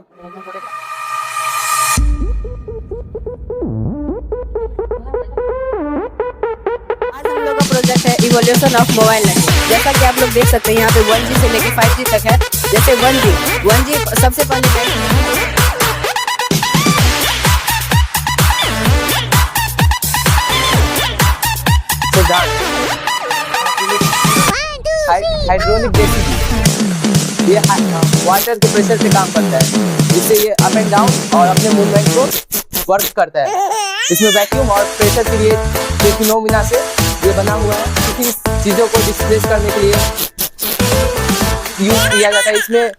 आज हम लोग का प्रोजेक्ट है इवोल्यूशन ऑफ मोबाइल नेटवर्क। जैसा कि आप लोग देख सकते हैं यहाँ पे 1G से लेके 5G तक है। जैसे 1G सबसे पहले हाइड्रोलिक जेसीबी, ये वाटर के प्रेशर से काम करता है, जिससे ये अप एंड डाउन और अपने मूवमेंट को वर्क करता है। इसमें वैक्यूम और प्रेशर के लिए जो फिनोमिना से ये बना हुआ है, किसी चीज़ों को डिस्प्लेस करने के लिए यूज किया जाता है। इसमें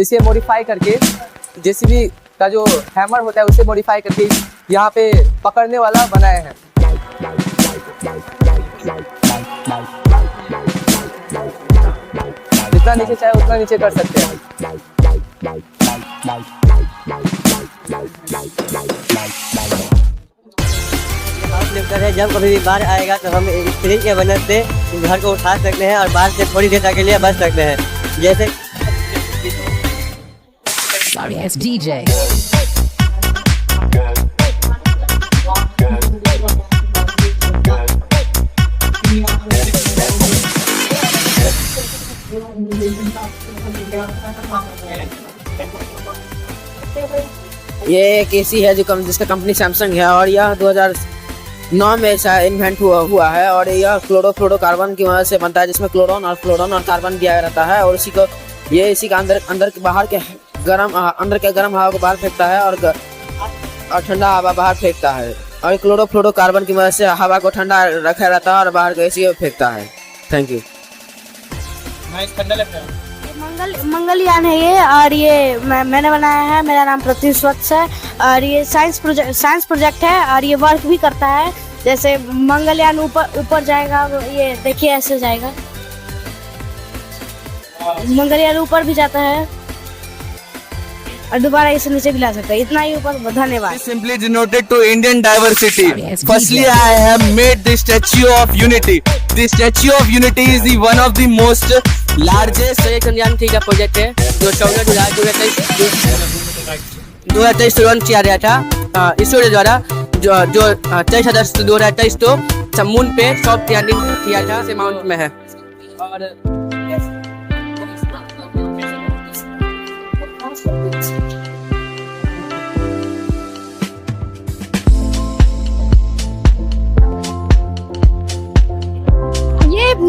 इसे मॉडिफाई करके जेसीबी का जो हैमर होता है उसे मॉडिफाई करके यहाँ पे पकड़ने वाला बनाए हैं। जितना नीचे चाहे उतना नीचे कर सकते हैं। है जब कभी भी बाढ़ आएगा तो हम स्प्रिंग के मदद से घर को उठा सकते हैं और बाढ़ से थोड़ी देर के लिए बच सकते हैं। जैसे Sorry, it's DJ. ये एक एसी है जिसका कंपनी सैमसंग है और यह 2009 में ऐसा इन्वेंट हुआ है और यह क्लोरोफ्लोरोकार्बन की मदद से बनता है, जिसमें क्लोरोन और कार्बन दिया रहता है और इसी का अंदर के बाहर के गर्म हवा को बाहर फेंकता है और ठंडा हवा बाहर फेंकता है। और क्लोरोफ्लोरोकार्बन की मदद से हवा को ठंडा रखा रहता है और बाहर एसी फेंकता है। Thank you. मंगलयान है ये, और ये मैंने बनाया है। मेरा नाम प्रतिश्वत है और ये साइंस प्रोजेक्ट है और ये वर्क भी करता है। जैसे मंगलयान ऊपर जाएगा, ये देखिए ऐसे जाएगा, मंगलयान ऊपर भी जाता है और दोबारा इसे नीचे भी ला सकता है। इतना ही ऊपर। धन्यवाद। Simply denoted to Indian diversity. Firstly, I have made the Statue of Unity. The Statue of Unity is the one of the most largest Chandrayaan 3 का प्रोजेक्ट है जो 14 जुलाई 2023 तुरंत किया गया था इसरो द्वारा, जो 23 अगस्त 2023 को मून पे सॉफ्ट लैंडिंग किया था। से माउंट में है और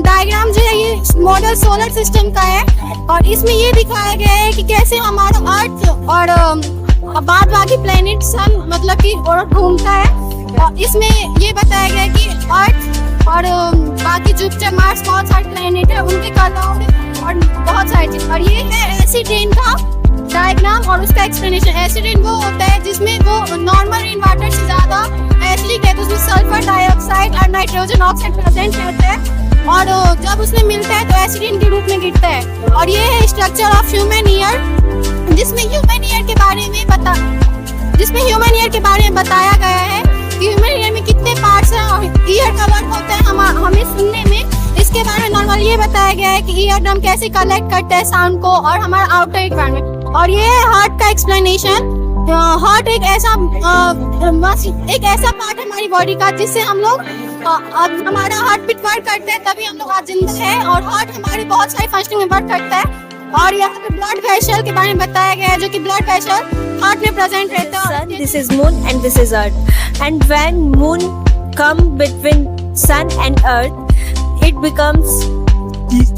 डायग्राम जो है ये मॉडल सोलर सिस्टम का है और इसमें ये दिखाया गया है कि कैसे हमारा अर्थ और बाद बाकी प्लेनेट सन मतलब कि और घूमता है। और इसमें ये बताया गया है कि अर्थ और बाकी जुपिटर मार्स बहुत सारे प्लेनेट है, उनके कलर और बहुत सारी चीज। और ये है एसिड रेन का डायग्राम और उसका एक्सप्लेनेशन। एसिड रेन वो होता है जिसमें वो नॉर्मल रेन वाटर से ज्यादा एसिडिक है, तो उसमें सल्फर डाइऑक्साइड और नाइट्रोजन ऑक्साइड प्रेजेंट रहता है और जब उसमें मिलता है तो एसिड रेन के रूप में गिरता है। और ये है स्ट्रक्चर ऑफ ह्यूमन ईयर, जिसमें ह्यूमन ईयर के बारे में बताया गया है कि ह्यूमन ईयर में कितने पार्ट्स हैं और ईयर का वर्क होता है हमें सुनने में। इसके बारे में नॉर्मल ये बताया गया है कि ईयर ड्रम कैसे कलेक्ट करता है साउंड को और हमारा आउटर एनवायरनमेंट। और ये है हार्ट का एक्सप्लेनेशन। हार्ट एक ऐसा पार्ट है हमारी बॉडी का जिससे हम लोग हमारा हार्ट बीट वर्क करते हैं, तभी हम लोग आज जिंदा है। और हार्ट हमारे बहुत सारी फंक्शनिंग में वर्क करता है। और यहाँ पे ब्लड वेसल के बारे में बताया गया है, जो कि ब्लड वेसल हार्ट में प्रेजेंट रहता है। Sun, this is moon and this is earth, and when moon come between sun and earth, it becomes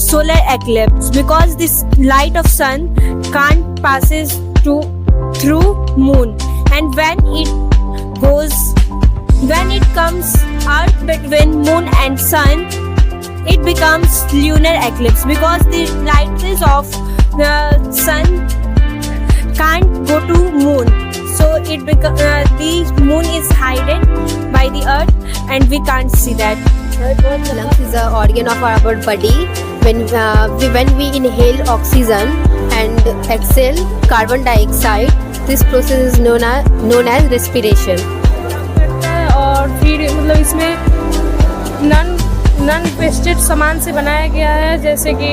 solar eclipse because this light of sun can't passes through moon, and when it comes earth between moon and sun, it becomes lunar eclipse because the light rays of the sun can't go to moon, so the moon is hidden by the earth and we can't see that. Lungs is an organ of our body. When we inhale oxygen and exhale carbon dioxide, this process is known as respiration. और फिर मतलब इसमें non wasted सामान से बनाया गया है, जैसे कि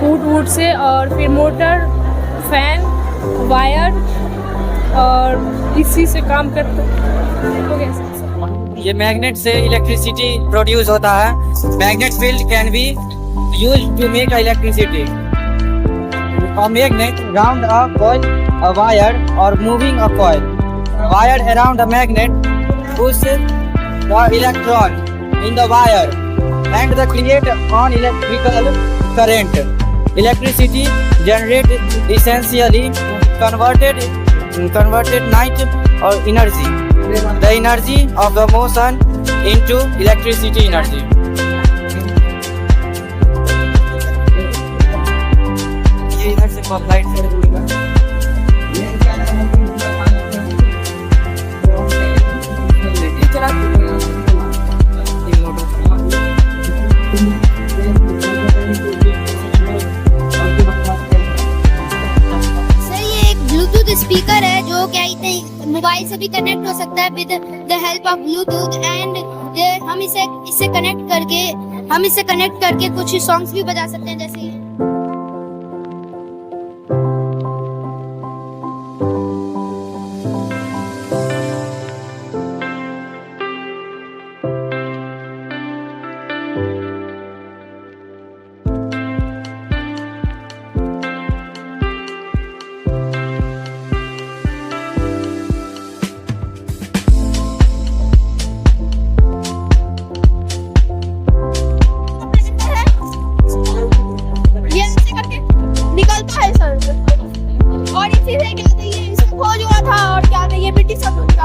वुड से, और फिर मोटर, फैन, वायर और इसी से काम करता हो गया सर। ये मैग्नेट से इलेक्ट्रिसिटी प्रोड्यूस होता है। Magnet field can be used to make electricity. A magnet round a coil, a wire, or moving a coil. Wire around a magnet push the electron in the wire and the create on electrical current. Electricity generated essentially converted night or energy. The energy of the motion into electricity energy. ये इधर से pop light से जुड़ेगा। Sir ये एक Bluetooth speaker है जो क्या कहते हैं मोबाइल से भी कनेक्ट हो सकता है with the help of Bluetooth and हम इससे कनेक्ट करके कुछ सॉन्ग्स भी बजा सकते हैं जैसे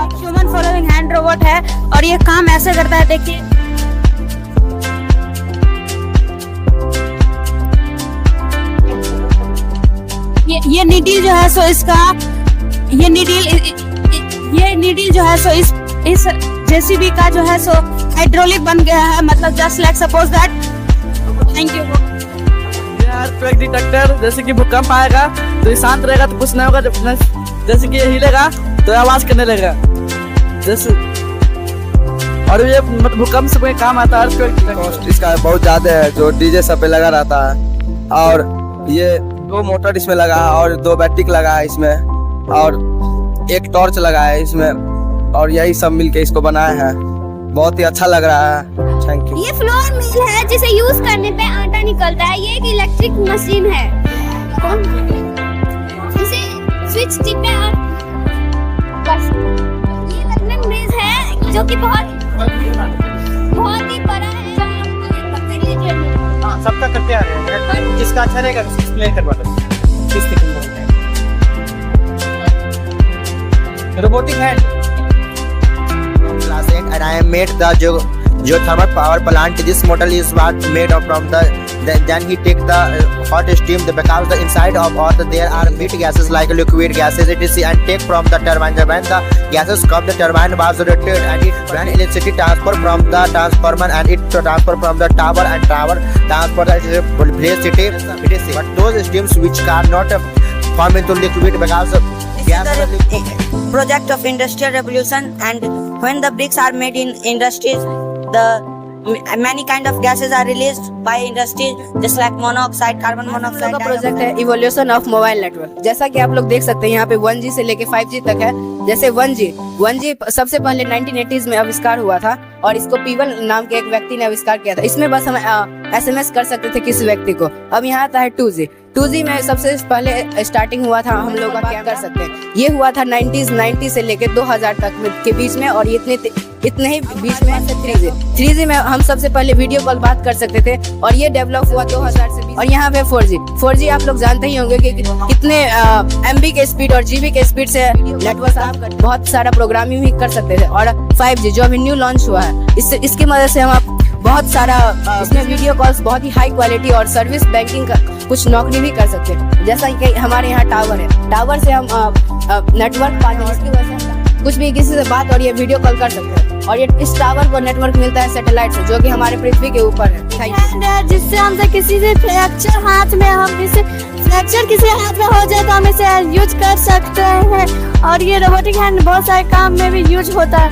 ह्यूमन फॉलोइंग हैंड रोबोट है और ये काम ऐसे करता है। देखिए ये नीडल जो है सो इसका ये नीडल जो है सो इस जेसीबी का जो है सो हाइड्रोलिक बन गया है। मतलब just like suppose that. Thank you. Earthquake detector, जैसे कि भूकंप आएगा तो ये शांत रहेगा तो कुछ नहीं होगा, जैसे कि ये हिलेगा तो आवाज करने लगेगा जैसे। और ये मतलब भूकंप से कोई काम आता है। अर्थक्वेक इसका बहुत ज्यादा है जो डीजे सब पे लगा रहता है। और ये 2 मोटर इसमें लगा है और 2 बैटरी लगा है इसमें और 1 टॉर्च लगा है इसमें और यही सब मिलके इसको बनाए हैं। बहुत ही अच्छा लग रहा है। Thank you. ये फ्लोर मिल है जिसे यूज करने पे आटा निकलता है। ये एक इलेक्ट्रिक मशीन है। इसे स्विच टिप पे बस। ये लंदन ब्रिज है जो कि बहुत ही बड़ा है। सबका करते आ रहे हैं। जिसका अच्छा रहेगा एक्सप्लेन करवा दो। Robotic hand class 8 and I am made the geothermal power plant. This model is what made of from the then he take the hot steam because the inside of earth there are heat gases like liquid gases etc and take from the turbine. When the gases come the turbine was rotated and it when electricity transfer from the transformer and it transfer from the tower and tower transfer the electricity etc. But those steams which cannot form into liquid because project of industrial revolution, and when the bricks are made in industries, the many kind of gases are released by industries just like monoxide, carbon monoxide. का project है evolution of mobile network. जैसा कि आप लोग देख सकते हैं यहाँ पे 1G से लेके 5G तक है। जैसे 1G सबसे पहले 1980s में आविष्कार हुआ था और इसको पीवल नाम के एक व्यक्ति ने आविष्कार किया था। इसमें बस हम SMS कर सकते थे किसी व्यक्ति को। अब यहाँ आता है 2G में सबसे पहले स्टार्टिंग हुआ था। हम लोग क्या कर सकते हैं, ये हुआ था 90 से लेके 2000 तक के बीच में और इतने ही बीच में 3G में हम सबसे पहले वीडियो कॉल बात कर सकते थे और ये डेवलप हुआ 2000 से 20। और यहाँ पे 4G आप लोग जानते ही होंगे कि कितने MB के स्पीड और GB के स्पीड से नेटवर्क आप बहुत सारा प्रोग्रामिंग भी कर सकते थे। और 5G जो अभी न्यू लॉन्च हुआ है इसकी मदद से हम बहुत सारा इसमें वीडियो कॉल्स बहुत ही हाई क्वालिटी और सर्विस बैंकिंग का कुछ नौकरी भी कर सकते हैं। जैसा कि हमारे यहाँ टावर है, टावर से हम नेटवर्क पाते हैं, इसकी वजह से कुछ भी किसी से बात और ये वीडियो कॉल कर सकते हैं। और ये इस टावर को नेटवर्क मिलता है सैटेलाइट से जो कि हमारे पृथ्वी के ऊपर है। जिससे हमसे किसी से फ्रैक्चर हाथ में किसी हाथ में हो जाए तो हम इसे यूज कर सकते हैं। और ये रोबोटिक हैंड बहुत सारे काम में भी यूज होता है।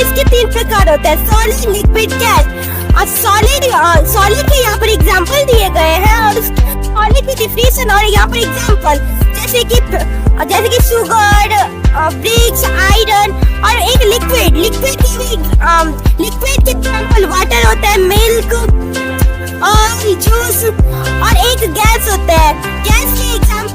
इसके 3 प्रकार होते हैं, सॉलिड, लिक्विड, गैस। और सॉलिड के यहाँ पर एग्जांपल दिए गए हैं और सॉलिड की डिफिनेशन और यहाँ पर एग्जांपल जैसे कि शुगर, ब्रिक्स, आयरन। और एक लिक्विड के एग्जांपल वाटर होता है, मिल्क और जूस। और एक गैस होता है, गैस के एग्जांपल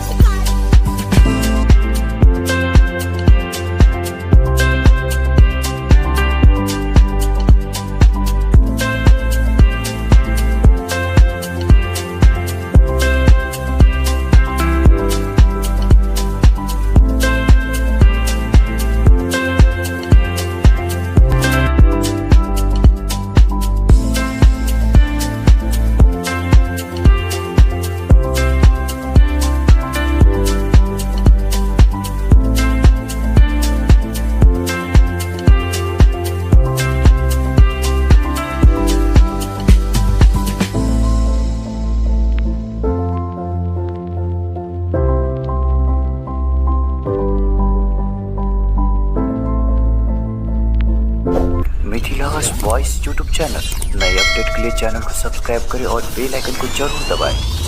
मिथिलास वॉइस यूट्यूब चैनल नए अपडेट के लिए चैनल को सब्सक्राइब करें और बेल आइकन को जरूर दबाएं।